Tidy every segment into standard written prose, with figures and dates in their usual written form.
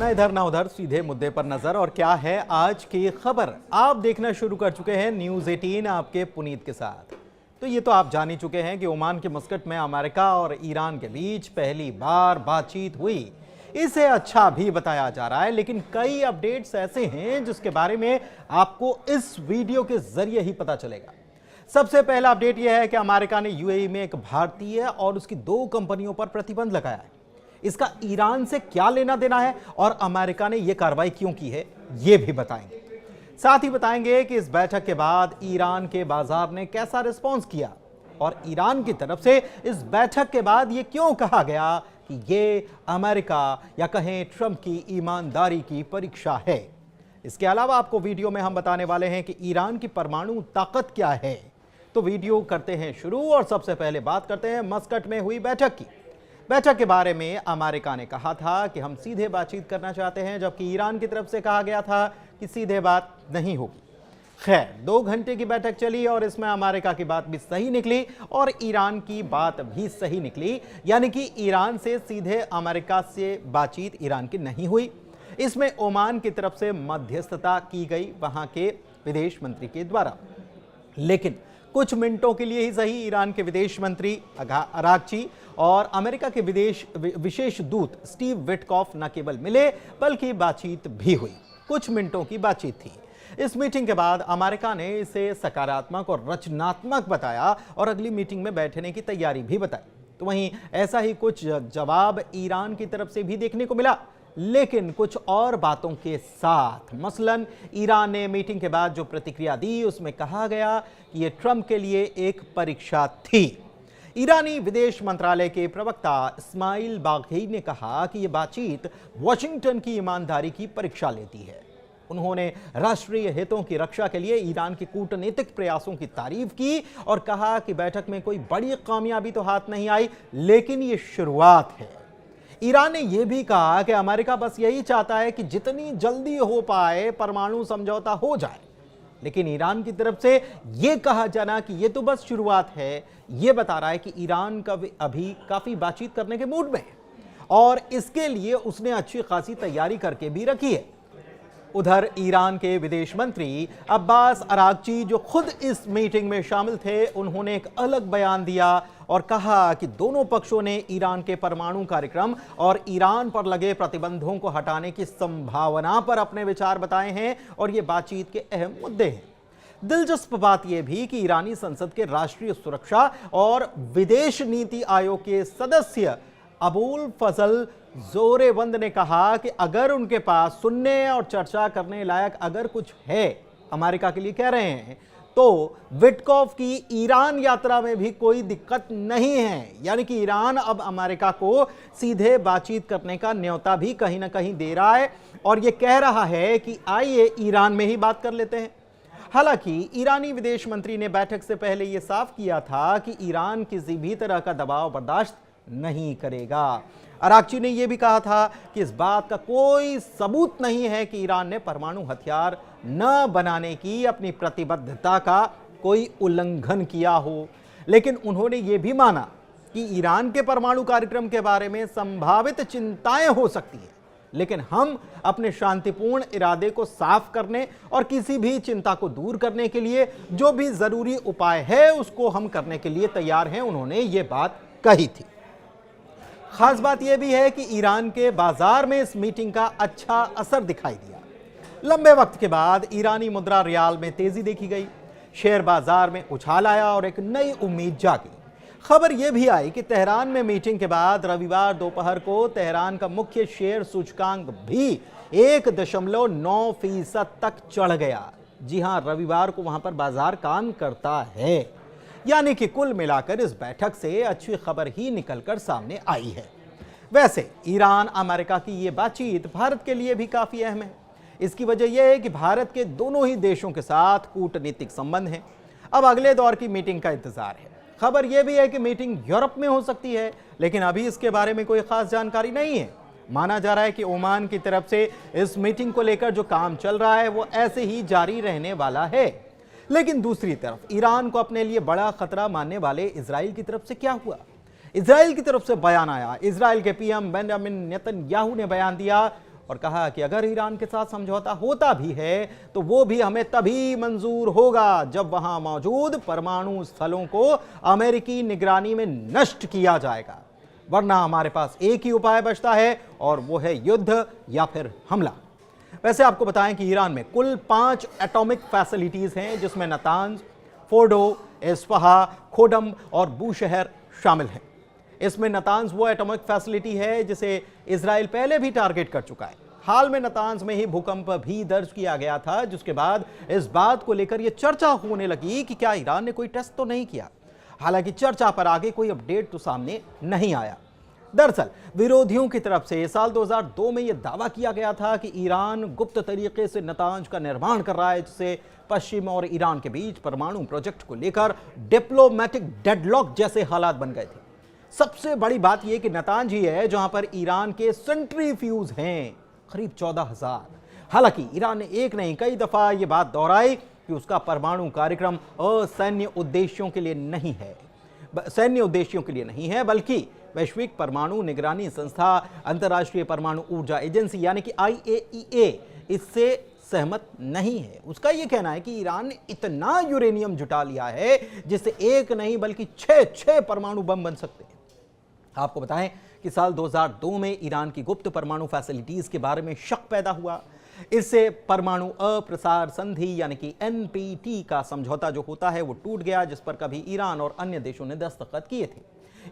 ना इधर ना उधर, सीधे मुद्दे पर नजर। और क्या है आज की खबर, आप देखना शुरू कर चुके हैं न्यूज़ 18 आपके पुनीत के साथ। तो ये तो आप जान ही चुके हैं कि ओमान के मस्कट में अमेरिका और ईरान के बीच पहली बार बातचीत हुई। इसे अच्छा भी बताया जा रहा है, लेकिन कई अपडेट्स ऐसे हैं जिसके बारे में आपको इस वीडियो के जरिए ही पता चलेगा। सबसे पहला अपडेट यह है कि अमेरिका ने यूएई में एक भारतीय और उसकी 2 कंपनियों पर प्रतिबंध लगाया है। इसका ईरान से क्या लेना देना है और अमेरिका ने यह कार्रवाई क्यों की है, यह भी बताएंगे। साथ ही बताएंगे कि इस बैठक के बाद ईरान के बाजार ने कैसा रिस्पॉन्स किया और ईरान की तरफ से इस बैठक के बाद यह क्यों कहा गया कि यह अमेरिका या कहें ट्रंप की ईमानदारी की परीक्षा है। इसके अलावा आपको वीडियो में हम बताने वाले हैं कि ईरान की परमाणु ताकत क्या है। तो वीडियो करते हैं शुरू और सबसे पहले बात करते हैं मस्कट में हुई बैठक की। बैठक के बारे में अमेरिका ने कहा था कि हम सीधे बातचीत करना चाहते हैं, जबकि ईरान की तरफ से कहा गया था कि सीधे बात नहीं होगी। खैर, 2 घंटे की बैठक चली और इसमें अमेरिका की बात भी सही निकली और ईरान की बात भी सही निकली, यानी कि ईरान से सीधे अमेरिका से बातचीत ईरान की नहीं हुई। इसमें ओमान की तरफ से मध्यस्थता की गई वहां के विदेश मंत्री के द्वारा, लेकिन कुछ मिनटों के लिए ही सही ईरान के विदेश मंत्री अरागची और अमेरिका के विशेष दूत स्टीव विटकॉफ न केवल मिले बल्कि बातचीत भी हुई। कुछ मिनटों की बातचीत थी। इस मीटिंग के बाद अमेरिका ने इसे सकारात्मक और रचनात्मक बताया और अगली मीटिंग में बैठने की तैयारी भी बताई। तो वहीं ऐसा ही कुछ जवाब ईरान की तरफ से भी देखने को मिला, लेकिन कुछ और बातों के साथ। मसलन ईरान ने मीटिंग के बाद जो प्रतिक्रिया दी उसमें कहा गया कि यह ट्रंप के लिए एक परीक्षा थी। ईरानी विदेश मंत्रालय के प्रवक्ता इस्माइल बाघई ने कहा कि यह बातचीत वॉशिंगटन की ईमानदारी की परीक्षा लेती है। उन्होंने राष्ट्रीय हितों की रक्षा के लिए ईरान के कूटनीतिक प्रयासों की तारीफ की और कहा कि बैठक में कोई बड़ी कामयाबी तो हाथ नहीं आई, लेकिन यह शुरुआत है। ईरान ने यह भी कहा कि अमेरिका बस यही चाहता है कि जितनी जल्दी हो पाए परमाणु समझौता हो जाए, लेकिन ईरान की तरफ से यह कहा जाना कि यह तो बस शुरुआत है, यह बता रहा है कि ईरान का अभी काफी बातचीत करने के मूड में है और इसके लिए उसने अच्छी खासी तैयारी करके भी रखी है। उधर ईरान के विदेश मंत्री अब्बास अरागची, जो खुद इस मीटिंग में शामिल थे, उन्होंने एक अलग बयान दिया और कहा कि दोनों पक्षों ने ईरान के परमाणु कार्यक्रम और ईरान पर लगे प्रतिबंधों को हटाने की संभावना पर अपने विचार बताए हैं और ये बातचीत के अहम मुद्दे हैं। दिलचस्प बात यह भी कि ईरानी संसद के राष्ट्रीय सुरक्षा और विदेश नीति आयोग के सदस्य अबुल फजल जोरेवंद ने कहा कि अगर उनके पास सुनने और चर्चा करने लायक अगर कुछ है, अमेरिका के लिए कह रहे हैं, तो विटकॉफ की ईरान यात्रा में भी कोई दिक्कत नहीं है। यानी कि ईरान अब अमेरिका को सीधे बातचीत करने का न्योता भी कहीं ना कहीं दे रहा है और यह कह रहा है कि आइए ईरान में ही बात कर लेते हैं। हालांकि ईरानी विदेश मंत्री ने बैठक से पहले यह साफ किया था कि ईरान किसी भी तरह का दबाव बर्दाश्त नहीं करेगा। अरागची ने यह भी कहा था कि इस बात का कोई सबूत नहीं है कि ईरान ने परमाणु हथियार न बनाने की अपनी प्रतिबद्धता का कोई उल्लंघन किया हो, लेकिन उन्होंने यह भी माना कि ईरान के परमाणु कार्यक्रम के बारे में संभावित चिंताएं हो सकती हैं, लेकिन हम अपने शांतिपूर्ण इरादे को साफ करने और किसी भी चिंता को दूर करने के लिए जो भी जरूरी उपाय है उसको हम करने के लिए तैयार हैं, उन्होंने ये बात कही थी। खास बात यह भी है कि ईरान के बाजार में इस मीटिंग का अच्छा असर दिखाई दिया। लंबे वक्त के बाद ईरानी मुद्रा रियाल में तेजी देखी गई, शेयर बाजार में उछाल आया और एक नई उम्मीद जागी। खबर यह भी आई कि तेहरान में मीटिंग के बाद रविवार दोपहर को तेहरान का मुख्य शेयर सूचकांक भी 1.9% तक चढ़ गया। जी हां, रविवार को वहां पर बाजार काम करता है। यानी कि कुल मिलाकर इस बैठक से अच्छी खबर ही निकलकर सामने आई है। वैसे ईरान अमेरिका की ये बातचीत भारत के लिए भी काफी अहम है। इसकी वजह यह है कि भारत के दोनों ही देशों के साथ कूटनीतिक संबंध हैं। अब अगले दौर की मीटिंग का इंतजार है। खबर यह भी है कि मीटिंग यूरोप में हो सकती है, लेकिन अभी इसके बारे में कोई खास जानकारी नहीं है। माना जा रहा है कि ओमान की तरफ से इस मीटिंग को लेकर जो काम चल रहा है वो ऐसे ही जारी रहने वाला है। लेकिन दूसरी तरफ ईरान को अपने लिए बड़ा खतरा मानने वाले इजराइल की तरफ से क्या हुआ? इजराइल की तरफ से बयान आया। इजराइल के पीएम बेंजामिन नेतन्याहू ने बयान दिया और कहा कि अगर ईरान के साथ समझौता होता भी है तो वो भी हमें तभी मंजूर होगा जब वहां मौजूद परमाणु स्थलों को अमेरिकी निगरानी में नष्ट किया जाएगा, वरना हमारे पास एक ही उपाय बचता है और वो है युद्ध या फिर हमला। वैसे आपको बताएं कि ईरान में कुल 5 एटॉमिक फैसिलिटीज हैं, जिसमें नातांज, फोर्डो, इस्फहा, खोडम और बूशहर शामिल हैं। इसमें नातांज वो एटॉमिक फैसिलिटी है जिसे इजराइल पहले भी टारगेट कर चुका है। हाल में नातांज में ही भूकंप भी दर्ज किया गया था, जिसके बाद इस बात को लेकर यह चर्चा होने लगी कि क्या ईरान ने कोई टेस्ट तो नहीं किया। हालांकि चर्चा पर आगे कोई अपडेट तो सामने नहीं आया। दरअसल विरोधियों की तरफ से साल 2002 में यह दावा किया गया था कि ईरान गुप्त तरीके से नातांज का निर्माण कर रहा है, जिससे पश्चिम और ईरान के बीच परमाणु प्रोजेक्ट को लेकर डिप्लोमेटिक डेडलॉक जैसे हालात बन गए थे। सबसे बड़ी बात यह कि नातांज ही है जहां पर ईरान के सेंट्रीफ्यूज हैं करीब 14,000। हालांकि ईरान ने एक नहीं कई दफा यह बात दोहराई कि उसका परमाणु कार्यक्रम असैन्य उद्देश्यों के लिए नहीं है, बल्कि वैश्विक परमाणु निगरानी संस्था, अंतर्राष्ट्रीय परमाणु ऊर्जा एजेंसी यानी कि IAEA इससे सहमत नहीं है। उसका यह कहना है कि ईरान ने इतना यूरेनियम जुटा लिया है जिससे एक नहीं बल्कि 6 परमाणु बम बन सकते हैं। आपको बताएं कि साल 2002 में ईरान की गुप्त परमाणु फैसिलिटीज के बारे में शक पैदा हुआ। इससे परमाणु अप्रसार संधि यानी कि NPT का समझौता जो होता है वो टूट गया, जिस पर कभी ईरान और अन्य देशों ने दस्तखत किए थे।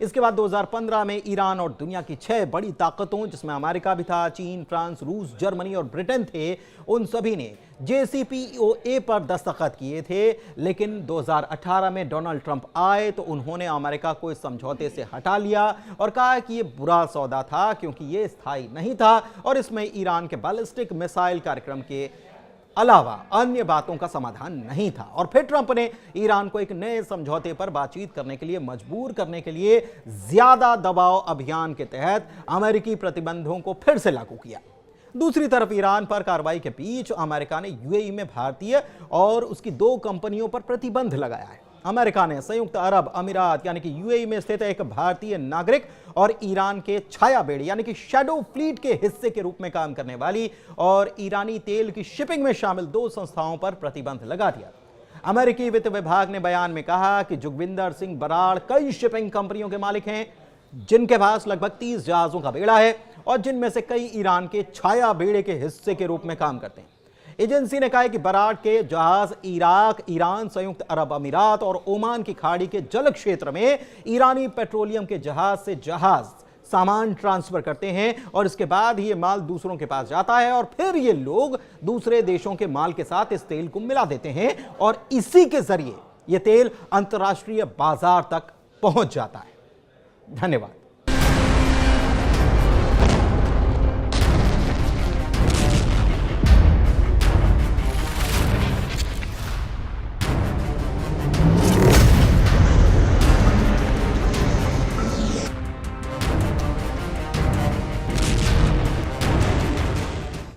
इसके बाद 2015 में ईरान और दुनिया की 6 बड़ी ताकतों, जिसमें अमेरिका भी था, चीन, फ्रांस, रूस, जर्मनी और ब्रिटेन थे, उन सभी ने JCPOA पर दस्तखत किए थे। लेकिन 2018 में डोनाल्ड ट्रंप आए तो उन्होंने अमेरिका को इस समझौते से हटा लिया और कहा कि यह बुरा सौदा था क्योंकि यह स्थायी नहीं था और इसमें ईरान के बैलिस्टिक मिसाइल कार्यक्रम के अलावा अन्य बातों का समाधान नहीं था। और फिर ट्रंप ने ईरान को एक नए समझौते पर बातचीत करने के लिए मजबूर करने के लिए ज्यादा दबाव अभियान के तहत अमेरिकी प्रतिबंधों को फिर से लागू किया। दूसरी तरफ ईरान पर कार्रवाई के बीच अमेरिका ने UAE में भारतीय और उसकी 2 कंपनियों पर प्रतिबंध लगाया है। अमेरिका ने संयुक्त अरब अमीरात यानी कि UAE में स्थित एक भारतीय नागरिक और ईरान के छाया बेड़े यानी कि शैडो फ्लीट के हिस्से के रूप में काम करने वाली और ईरानी तेल की शिपिंग में शामिल 2 संस्थाओं पर प्रतिबंध लगा दिया। अमेरिकी वित्त विभाग ने बयान में कहा कि जोगिंदर सिंह बराड़ कई शिपिंग कंपनियों के मालिक हैं, जिनके पास लगभग 30 जहाजों का बेड़ा है और जिनमें से कई ईरान के छाया बेड़े के हिस्से के रूप में काम करते हैं। एजेंसी ने कहा कि बराड़ के जहाज इराक, ईरान, संयुक्त अरब अमीरात और ओमान की खाड़ी के जल क्षेत्र में ईरानी पेट्रोलियम के जहाज से जहाज सामान ट्रांसफर करते हैं और इसके बाद ये माल दूसरों के पास जाता है और फिर ये लोग दूसरे देशों के माल के साथ इस तेल को मिला देते हैं और इसी के जरिए ये तेल अंतर्राष्ट्रीय बाजार तक पहुंच जाता है। धन्यवाद।